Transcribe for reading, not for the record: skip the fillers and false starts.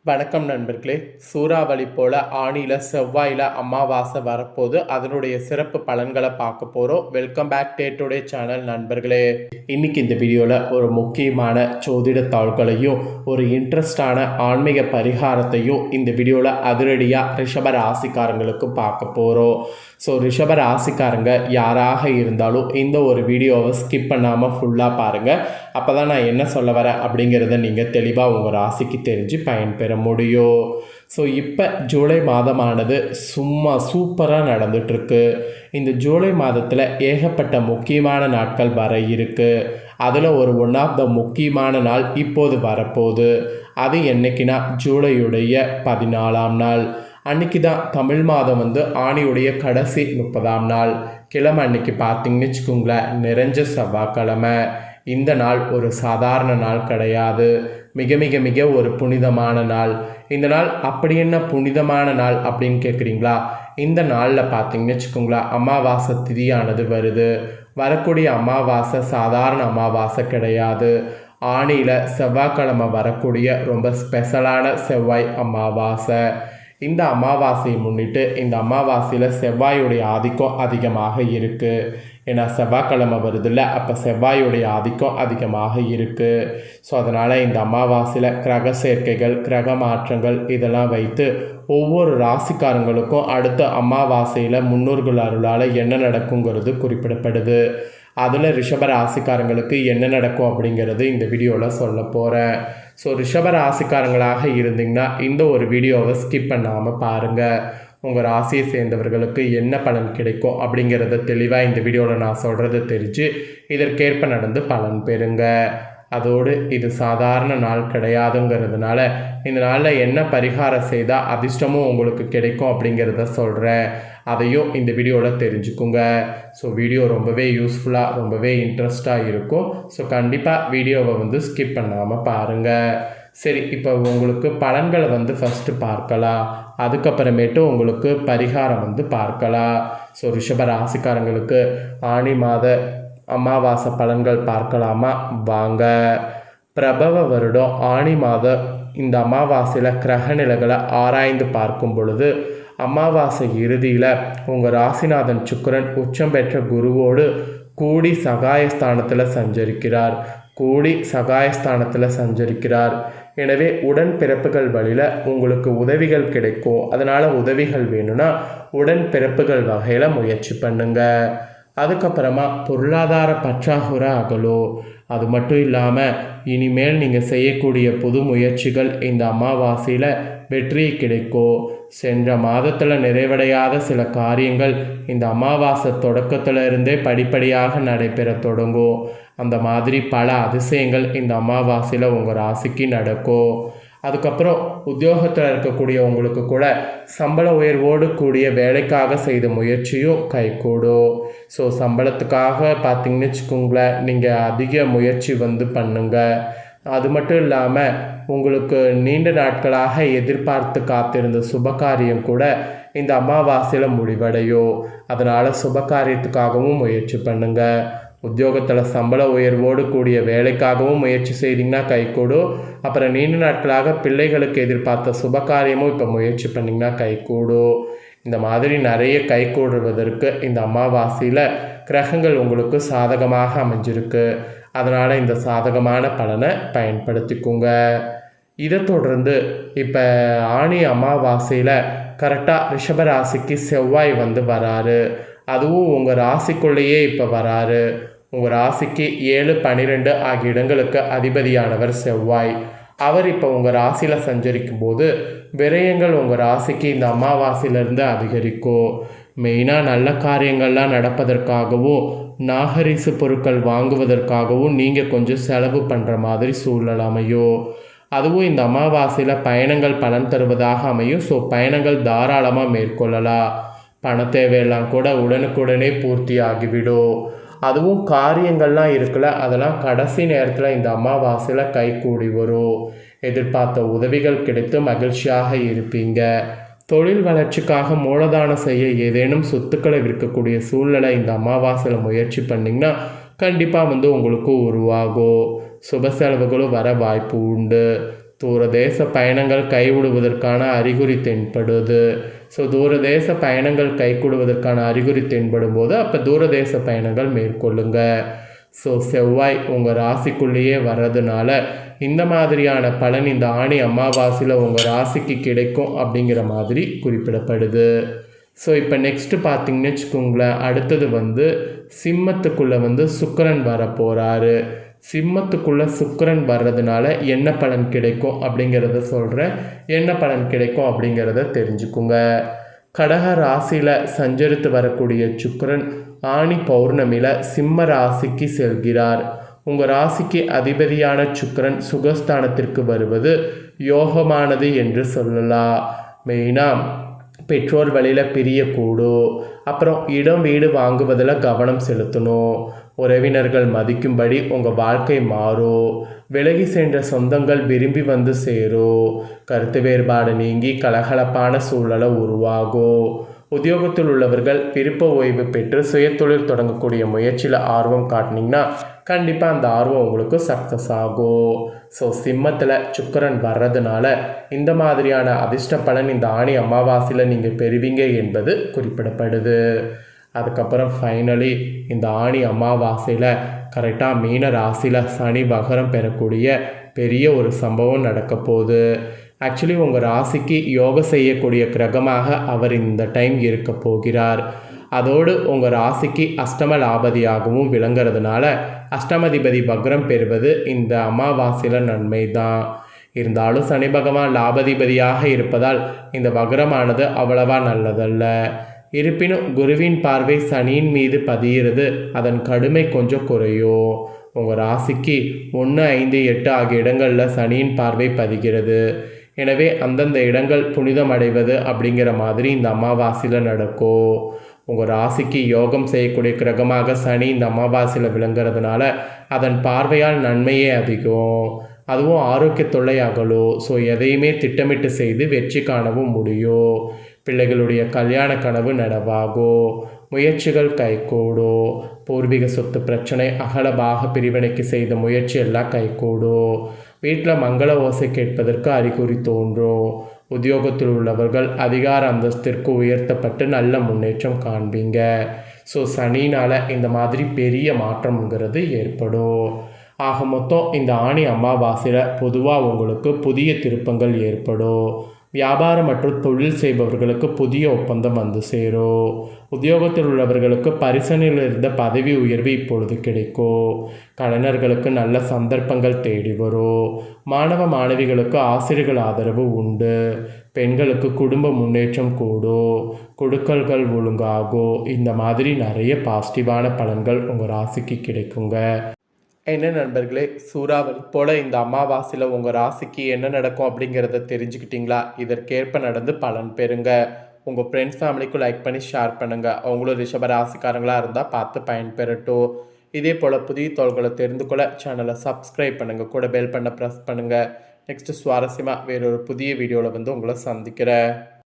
வணக்கம் நண்பர்களே. சூறாவளி போல ஆணியில் செவ்வாயில் அமாவாசை வரப்போது அதனுடைய சிறப்பு பலன்களை பார்க்க போகிறோம். வெல்கம் பேக் டுடே சேனல் நண்பர்களே. இன்னைக்கு இந்த வீடியோவில் ஒரு முக்கியமான ஜோதிட தாள்களையும் ஒரு இன்ட்ரெஸ்டான ஆன்மீக பரிகாரத்தையும் இந்த வீடியோவில் அதிரடியாக ரிஷப ராசிக்காரங்களுக்கு பார்க்க போகிறோம். ஸோ ரிஷப ராசிக்காரங்க யாராக இருந்தாலும் இந்த ஒரு வீடியோவை ஸ்கிப் பண்ணாமல் ஃபுல்லாக பாருங்கள். அப்போ தான் நான் என்ன சொல்ல வரேன் அப்படிங்கிறத நீங்கள் தெளிவாக உங்கள் ராசிக்கு தெரிஞ்சு பயன்பெற முடியும். ஸோ இப்போ ஜூலை மாதமானது சும்மா சூப்பராக நடந்துகிட்ருக்கு. இந்த ஜூலை மாதத்தில் ஏகப்பட்ட முக்கியமான நாட்கள் வர இருக்குது. அதில் ஒரு ஒன் ஆஃப் த முக்கியமான நாள் இப்போது வரப்போகுது. அது என்னைக்குன்னா ஜூலையுடைய 14ஆம் நாள். அன்றைக்கி தான் தமிழ் மாதம் ஆணியுடைய கடைசி 30ஆம் நாள். கிழமை அன்னைக்கு பார்த்தீங்கன்னு வச்சுக்கோங்களேன், நிறைஞ்ச செவ்வாய்க்கிழமை. இந்த நாள் ஒரு சாதாரண நாள் கிடையாது. மிக மிக மிக ஒரு புனிதமான நாள். இந்த நாள் அப்படி என்ன புனிதமான நாள் அப்படின்னு கேட்குறீங்களா? இந்த நாளில் பார்த்தீங்கன்னு வச்சுக்கோங்களேன், அமாவாசை திதியானது வருது. வரக்கூடிய அமாவாசை சாதாரண அமாவாசை கிடையாது. ஆணியில் செவ்வாய்க்கிழமை வரக்கூடிய ரொம்ப ஸ்பெஷலான செவ்வாய் அமாவாசை. இந்த அமாவாசையை முன்னிட்டு இந்த அமாவாசையில் செவ்வாயுடைய ஆதிக்கம் அதிகமாக இருக்குது. ஏன்னா செவ்வாய்க்கிழமை வருதில்ல, அப்போ செவ்வாயுடைய ஆதிக்கம் அதிகமாக இருக்குது. ஸோ அதனால் இந்த அமாவாசையில் கிரக சேர்க்கைகள், கிரக மாற்றங்கள் இதெல்லாம் வைத்து ஒவ்வொரு ராசிக்காரங்களுக்கும் அடுத்த அமாவாசையில் முன்னோர்கள் அருளால் என்ன நடக்குங்கிறது குறிப்பிடப்படுது. அதில் ரிஷப ராசிக்காரங்களுக்கு என்ன நடக்கும் அப்படிங்கிறது இந்த வீடியோவில் சொல்ல போகிறேன். ஸோ ரிஷப ராசிக்காரங்களாக இருந்தீங்கன்னா இந்த ஒரு வீடியோவை ஸ்கிப் பண்ணாமல் பாருங்கள். உங்கள் ராசியை சேர்ந்தவர்களுக்கு என்ன பலன் கிடைக்கும் அப்படிங்கிறத தெளிவாக இந்த வீடியோவில் நான் சொல்கிறத தெரிஞ்சு இதற்கேற்ப நடந்து பலன் பெறுங்க. அதோடு இது சாதாரண நாள் கிடையாதுங்கிறதுனால இந்த நாளில் என்ன பரிகாரம் செய்தால் அதிர்ஷ்டமும் உங்களுக்கு கிடைக்கும் அப்படிங்கிறத சொல்கிறேன். அதையும் இந்த வீடியோவில் தெரிஞ்சுக்குங்க. ஸோ வீடியோ ரொம்பவே யூஸ்ஃபுல்லாக ரொம்பவே இன்ட்ரெஸ்டாக இருக்கும். ஸோ கண்டிப்பாக வீடியோவை ஸ்கிப் பண்ணாமல் பாருங்கள். சரி, இப்போ உங்களுக்கு பலன்களை ஃபஸ்ட்டு பார்க்கலாம். அதுக்கப்புறமேட்டு உங்களுக்கு பரிகாரம் பார்க்கலாம். ஸோ ரிஷப ராசிக்காரங்களுக்கு ஆணி மாத அமாவாசை பலன்கள் பார்க்கலாமா? வாங்க. பிரபவ வருடம் ஆணி மாத இந்த அமாவாசையில் கிரக நிலைகளை ஆராய்ந்து பார்க்கும் பொழுது அமாவாசை இறுதியில் உங்கள் ராசிநாதன் சுக்கிரன் உச்சம் பெற்ற குருவோடு கூடி சகாயஸ்தானத்தில் சஞ்சரிக்கிறார். எனவே உடன் பிறப்புகள் வழியில் உங்களுக்கு உதவிகள் கிடைக்கும். அதனால் உதவிகள் வேணும்னா உடன் பிறப்புகள் வகையில் முயற்சி பண்ணுங்க. அதுக்கப்புறமா பொருளாதார பற்றாக்குறை அகலும். அது மட்டும் இல்லாமல் இனிமேல் நீங்கள் செய்யக்கூடிய புது முயற்சிகள் இந்த அமாவாசையில் வெற்றி கிடைக்கும். சென்ற மாதத்தில் நிறைவடையாத சில காரியங்கள் இந்த அமாவாசை தொடக்கத்தில் இருந்தே படிப்படியாக நடைபெற தொடங்கும். அந்த மாதிரி பல அதிசயங்கள் இந்த அமாவாசையில் உங்கள் ராசிக்கு நடக்கும். அதுக்கப்புறம் உத்தியோகத்தில் இருக்கக்கூடிய உங்களுக்கு கூட சம்பள உயர்வோடு கூடிய வேலைக்காக செய்த முயற்சியும் கைகூடும். ஸோ சம்பளத்துக்காக பார்த்தீங்கன்னு வச்சுக்கோங்களேன், நீங்கள் அதிக முயற்சி பண்ணுங்க. அது மட்டும் இல்லாமல் உங்களுக்கு நீண்ட நாட்களாக எதிர்பார்த்து காத்திருந்த சுபகாரியம் கூட இந்த அமாவாசையில் முடிவடையும். அதனால் சுபகாரியத்துக்காகவும் முயற்சி பண்ணுங்கள். உத்தியோகத்தில் சம்பள உயர்வோடு கூடிய வேலைக்காகவும் முயற்சி செய்திங்கன்னா கைகூடும். அப்புறம் நீண்ட நாட்களாக பிள்ளைகளுக்கு எதிர்பார்த்த சுபகாரியமும் இப்போ முயற்சி பண்ணிங்கன்னா கைகூடும். இந்த மாதிரி நிறைய கைகூடுவதற்கு இந்த அமாவாசையில் கிரகங்கள் உங்களுக்கு சாதகமாக அமைஞ்சிருக்கு. அதனால் இந்த சாதகமான பலனை பயன்படுத்திக்கோங்க. இதை தொடர்ந்து இப்போ ஆணி அமாவாசையில் கரெக்டாக ரிஷபராசிக்கு செவ்வாய் வராரு. அதுவும் உங்கள் ராசிக்குள்ளேயே இப்போ வராரு. உங்கள் ராசிக்கு 7, 12 ஆகிய இடங்களுக்கு அதிபதியானவர் செவ்வாய். அவர் இப்போ உங்கள் ராசியில் சஞ்சரிக்கும் போது விரயங்கள் உங்கள் ராசிக்கு இந்த அமாவாசையிலேருந்து அதிகரிக்கும். மெயினாக நல்ல காரியங்கள்லாம் நடப்பதற்காகவும் நாகரிசு பொருட்கள் வாங்குவதற்காகவும் நீங்கள் கொஞ்சம் செலவு பண்ணுற மாதிரி சூழ்நிலை அமையும். அதுவும் இந்த அமாவாசையில் பயணங்கள் பலன் தருவதாக அமையும். ஸோ பயணங்கள் தாராளமாக மேற்கொள்ளலாம். பண தேவையெல்லாம் கூட உடனுக்குடனே பூர்த்தி ஆகிவிடும். அதுவும் காரியங்கள்லாம் இருக்குல்ல, அதெல்லாம் கடைசி நேரத்தில் இந்த அமாவாசையில் கைகூடி வரும். எதிர்பார்த்த உதவிகள் கிடைத்து மகிழ்ச்சியாக இருப்பீங்க. தொழில் வளர்ச்சிக்காக மூலதானம் செய்ய ஏதேனும் சொத்துக்களை விற்கக்கூடிய சூழ்நிலை இந்த அமாவாசையில் முயற்சி பண்ணிங்கன்னா கண்டிப்பாக உங்களுக்கு உருவாகும். சுப செலவுகளும் வர வாய்ப்பு உண்டு. தூரதேச பயணங்கள் கைவிடுவதற்கான அறிகுறி தென்படுது. ஸோ தூரதேச பயணங்கள் கைகூடுவதற்கான அறிகுறி தென்படும் போது அப்போ தூரதேச பயணங்கள் மேற்கொள்ளுங்க. ஸோ செவ்வாய் உங்கள் ராசிக்குள்ளேயே வர்றதுனால இந்த மாதிரியான பலன் இந்த ஆணி அமாவாசையில் உங்கள் ராசிக்கு கிடைக்கும் அப்படிங்கிற மாதிரி குறிப்பிடப்படுது. ஸோ இப்போ நெக்ஸ்ட்டு பார்த்தீங்கன்னு வச்சுக்கோங்களேன், அடுத்தது சிம்மத்துக்குள்ளே சுக்கிரன் வர போகிறாரு. சிம்மத்துக்குள்ளே சுக்கிரன் வர்றதுனால என்ன பலன் கிடைக்கும் அப்படிங்கிறத சொல்கிறேன். என்ன பலன் கிடைக்கும் அப்படிங்கிறத தெரிஞ்சுக்குங்க. கடக ராசியில் சஞ்சரித்து வரக்கூடிய சுக்கிரன் ஆணி பௌர்ணமியில் சிம்ம ராசிக்கு செல்கிறார். உங்கள் ராசிக்கு அதிபதியான சுக்கிரன் சுகஸ்தானத்திற்கு வருவது யோகமானது என்று சொல்லலாம். மெயினாக பெற்றோர் வழியில் பிரியக்கூடும். அப்புறம் இடம் வீடு வாங்குவதில் கவனம் செலுத்தணும். உறவினர்கள் மதிக்கும்படி உங்கள் வாழ்க்கை மாறும். விலகி சென்ற சொந்தங்கள் விரும்பி வந்து சேரும். கருத்து வேறுபாடு நீங்கி கலகலப்பான சூழலை உருவாகும். உத்தியோகத்தில் உள்ளவர்கள் விருப்ப ஓய்வு பெற்று சுயதொழில் தொடங்கக்கூடிய முயற்சியில் ஆர்வம் காட்டினீங்கன்னா கண்டிப்பாக அந்த ஆர்வம் உங்களுக்கு சக்ஸஸ் ஆகும். ஸோ சிம்மத்தில் சுக்கிரன் வர்றதுனால இந்த மாதிரியான அதிர்ஷ்ட பலன் இந்த ஆணி அமாவாசையில் நீங்கள் பெறுவீங்க என்பது குறிப்பிடப்படுது. அதுக்கப்புறம் ஃபைனலி இந்த ஆணி அமாவாசையில் கரெக்டாக மீன ராசியில் சனி வகரம் பெறக்கூடிய பெரிய ஒரு சம்பவம் நடக்க போகுது. ஆக்சுவலி உங்கள் ராசிக்கு யோகம் செய்யக்கூடிய கிரகமாக அவர் இந்த டைம் இருக்க போகிறார். அதோடு உங்கள் ராசிக்கு அஷ்டம லாபதியாகவும் விளங்குறதுனால அஷ்டமதிபதி வக்ரம் பெறுவது இந்த அமாவாசையில் நன்மை தான். இருந்தாலும் சனி பகவான் லாபதிபதியாக இருப்பதால் இந்த வக்ரமானது அவ்வளவா நல்லதல்ல. இருப்பினும் குருவின் பார்வை சனியின் மீது பதிகிறது, அதன் கடுமை கொஞ்சம் குறையும். உங்கள் ராசிக்கு 1, 5, 8 ஆகிய இடங்களில் சனியின் பார்வை பதிகிறது. எனவே அந்தந்த இடங்கள் புனிதம் அடைவது அப்படிங்கிற மாதிரி இந்த அமாவாசையில் நடக்கும். உங்கள் ராசிக்கு யோகம் செய்யக்கூடிய கிரகமாக சனி இந்த அமாவாசையில் விளங்குறதுனால அதன் பார்வையால் நன்மையே அதிகம். அதுவும் ஆரோக்கிய தொல்லை அகலும். ஸோ எதையுமே திட்டமிட்டு செய்து வெற்றி காணவும் முடியும். பிள்ளைகளுடைய கல்யாண கனவு நனவாகும். முயற்சிகள் கைகூடும். பூர்வீக சொத்து பிரச்சனை அகலபாக பிரிவினைக்கு செய்த முயற்சி எல்லாம் கைகூடும். வீட்டில் மங்கள ஓசை கேட்பதற்கு அறிகுறி தோன்றும். உத்தியோகத்தில் உள்ளவர்கள் அதிகார அந்தஸ்திற்கு உயர்த்தப்பட்டு நல்ல முன்னேற்றம் காண்பீங்க. ஸோ சனினால் இந்த மாதிரி பெரிய மாற்றம்ங்கிறது ஏற்படும். ஆக மொத்தம் இந்த ஆணி அமாவாசையில் பொதுவாக உங்களுக்கு புதிய திருப்பங்கள் ஏற்படும். வியாபாரம் மற்றும் தொழில் செய்பவர்களுக்கு புதிய ஒப்பந்தம் வந்து சேரும். உத்தியோகத்தில் உள்ளவர்களுக்கு பரிசனில் இருந்த பதவி உயர்வு இப்பொழுது கிடைக்கும். கலைஞர்களுக்கு நல்ல சந்தர்ப்பங்கள் தேடி வரும். மாணவ மாணவிகளுக்கு ஆசிரியர்கள் ஆதரவு உண்டு. பெண்களுக்கு குடும்ப முன்னேற்றம் கூடும். குடுக்கல்கள் ஒழுங்காகும். இந்த மாதிரி நிறைய பாசிட்டிவான பலன்கள் உங்கள் ராசிக்கு கிடைக்குங்க. என்ன நண்பர்களே, சூறாவளி போல் இந்த அமாவாசையில் உங்கள் ராசிக்கு என்ன நடக்கும் அப்படிங்கிறத தெரிஞ்சுக்கிட்டிங்களா? இதற்கேற்ப நடந்து பலன் பெறுங்க. உங்கள் ஃப்ரெண்ட்ஸ் ஃபேமிலிக்கும் லைக் பண்ணி ஷேர் பண்ணுங்கள். அவங்களும் ரிஷப ராசிக்காரங்களாக இருந்தால் பார்த்து பயன்பெறட்டும். இதே போல் புதிய தகவல்களை தெரிந்து கொள்ள சேனலை சப்ஸ்கிரைப் பண்ணுங்கள். கூட பெல் பண்ண ப்ரெஸ் பண்ணுங்கள். நெக்ஸ்ட்டு சுவாரஸ்யமாக வேறொரு புதிய வீடியோவில் உங்களை சந்திக்கிறேன்.